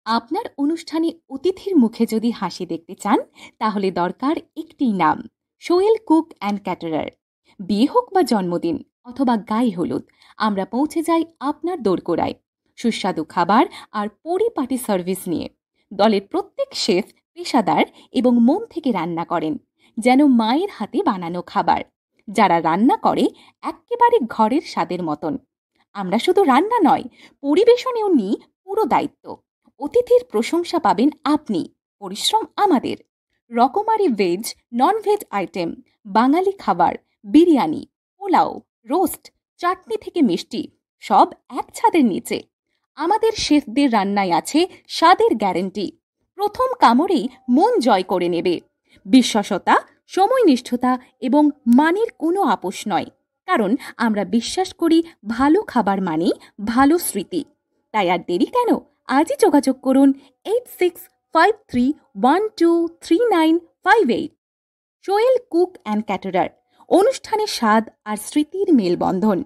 আপনার অনুষ্ঠানে অতিথির মুখে যদি হাসি দেখতে চান তাহলে দরকার একটি নাম, সোয়েল কুক অ্যান্ড ক্যাটারার। বিয়ে হোক বা জন্মদিন অথবা গায়ে হলুদ, আমরা পৌঁছে যাই আপনার দোরগোড়ায় সুস্বাদু খাবার আর পরিপাটি সার্ভিস নিয়ে। দলের প্রত্যেক শেফ পেশাদার এবং মন থেকে রান্না করেন, যেন মায়ের হাতে বানানো খাবার। যারা রান্না করে একেবারে ঘরের স্বাদের মতন। আমরা শুধু রান্না নয়, পরিবেশনেও নিই পুরো দায়িত্ব। অতিথির প্রশংসা পাবেন আপনি, পরিশ্রম আমাদের। রকমারি ভেজ, নন ভেজ আইটেম, বাঙালি খাবার, বিরিয়ানি, পোলাও, রোস্ট, চাটনি থেকে মিষ্টি, সব এক ছাদের নিচে। আমাদের শেফদের রান্নায় আছে স্বাদের গ্যারান্টি। প্রথম কামড়েই মন জয় করে নেবে। বিশ্বস্ততা, সময়নিষ্ঠতা এবং মানের কোনো আপোষ নয়। কারণ আমরা বিশ্বাস করি ভালো খাবার মানেই ভালো স্মৃতি। তাই আর দেরি কেন? আজই যোগাযোগ করুন 8653123958। সোয়েল কুক অ্যান্ড ক্যাটারার, অনুষ্ঠানের স্বাদ আর স্মৃতির মেলবন্ধন।